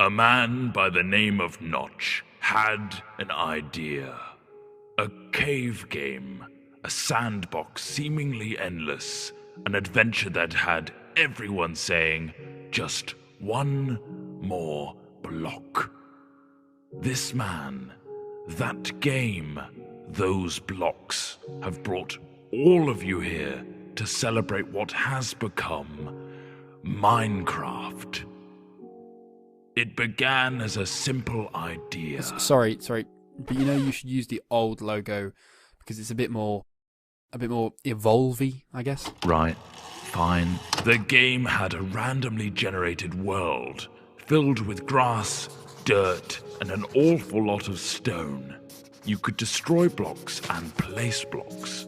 A man by the name of Notch had an idea. A cave game, a sandbox seemingly endless, an adventure that had everyone saying, just one more block. This man, that game, those blocks have brought all of you here to celebrate what has become Minecraft. It began as a simple idea. Sorry, but you should use the old logo because it's a bit more evolvey, I guess. Right, fine. The game had a randomly generated world filled with grass, dirt, and an awful lot of stone. You could destroy blocks and place blocks.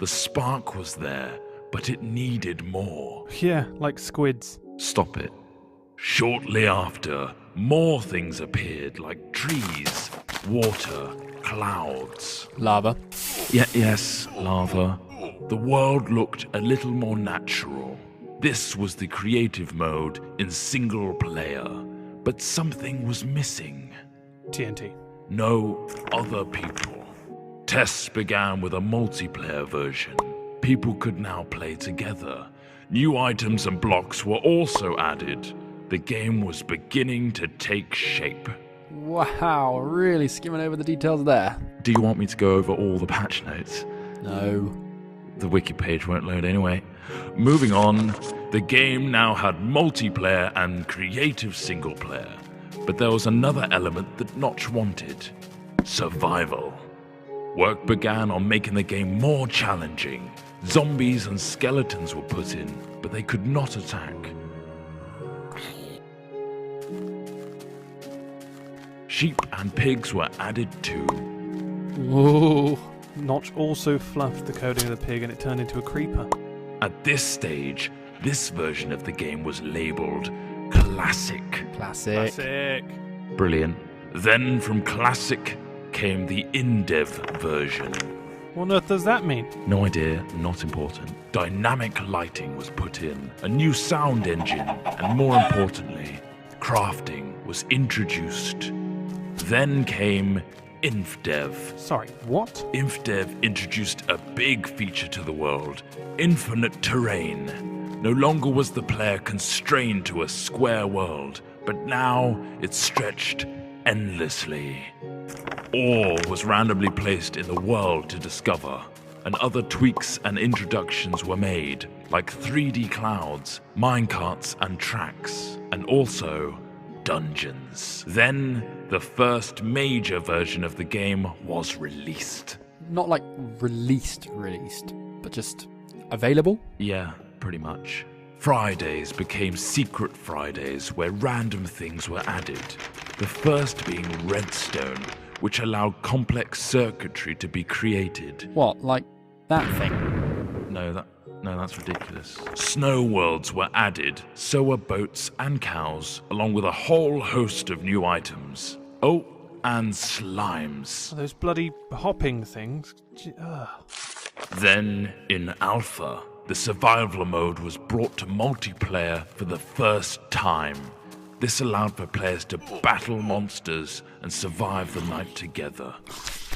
The spark was there, but it needed more. Yeah, like squids. Stop it. Shortly after, more things appeared, like trees, water, clouds. Lava. Yes, lava. The world looked a little more natural. This was the creative mode in single player, but something was missing. TNT. No other people. Tests began with a multiplayer version. People could now play together. New items and blocks were also added. The game was beginning to take shape. Wow, really skimming over the details there. Do you want me to go over all the patch notes? No. The wiki page won't load anyway. Moving on, the game now had multiplayer and creative single player. But there was another element that Notch wanted: survival. Work began on making the game more challenging. Zombies and skeletons were put in, but they could not attack. Sheep and pigs were added too. Whoa. Notch also fluffed the coding of the pig and it turned into a creeper. At this stage, this version of the game was labeled Classic. Classic. Brilliant. Then from Classic came the in-dev version. What on earth does that mean? No idea, not important. Dynamic lighting was put in, a new sound engine, and more importantly, crafting was introduced. Then came InfDev. Sorry, what? InfDev introduced a big feature to the world: infinite terrain. No longer was the player constrained to a square world, but now it stretched endlessly. Ore was randomly placed in the world to discover, and other tweaks and introductions were made, like 3D clouds, minecarts and tracks, and also dungeons. Then, the first major version of the game was released. Not like released, but just available? Yeah, pretty much. Fridays became Secret Fridays, where random things were added. The first being redstone, which allowed complex circuitry to be created. What, like that thing? No, that's ridiculous. Snow worlds were added, so were boats and cows, along with a whole host of new items. Oh, and slimes. Oh, those bloody hopping things. Then, in Alpha, the survival mode was brought to multiplayer for the first time. This allowed for players to battle monsters and survive the night together.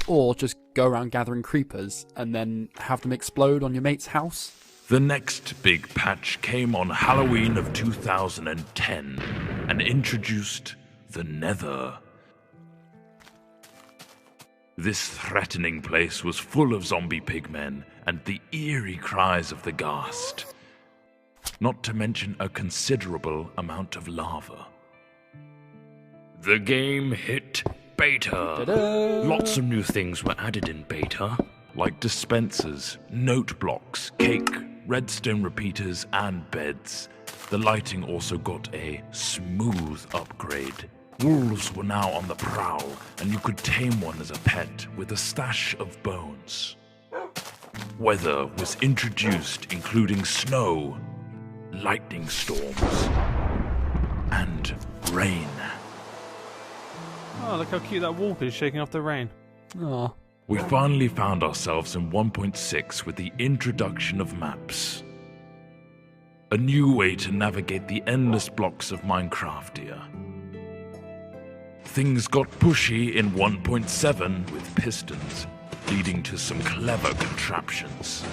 Or just go around gathering creepers and then have them explode on your mate's house? The next big patch came on Halloween of 2010 and introduced the Nether. This threatening place was full of zombie pigmen and the eerie cries of the ghast, not to mention a considerable amount of lava. The game hit beta. Ta-da! Lots of new things were added in beta, like dispensers, note blocks, cake, redstone repeaters, and beds. The lighting also got a smooth upgrade. Wolves were now on the prowl, and you could tame one as a pet with a stash of bones. Weather was introduced, including snow, lightning storms, and rain. Oh, look how cute that wolf is shaking off the rain. Aw. We finally found ourselves in 1.6 with the introduction of maps. A new way to navigate the endless blocks of Minecraftia. things got pushy in 1.7 with pistons, leading to some clever contraptions.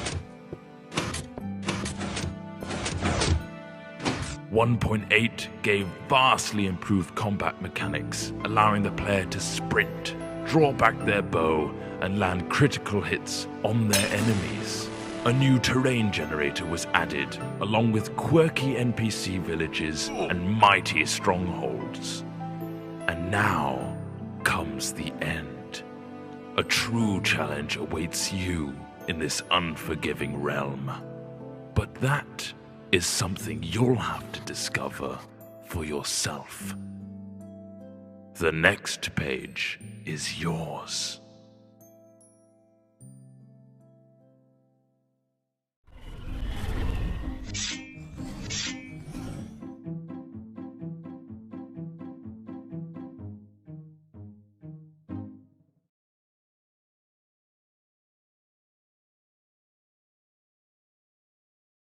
1.8 gave vastly improved combat mechanics, allowing the player to sprint, draw back their bow, and land critical hits on their enemies. A new terrain generator was added, along with quirky NPC villages and mighty strongholds. And now comes the end. A true challenge awaits you in this unforgiving realm. But that is something you'll have to discover for yourself. The next page is yours.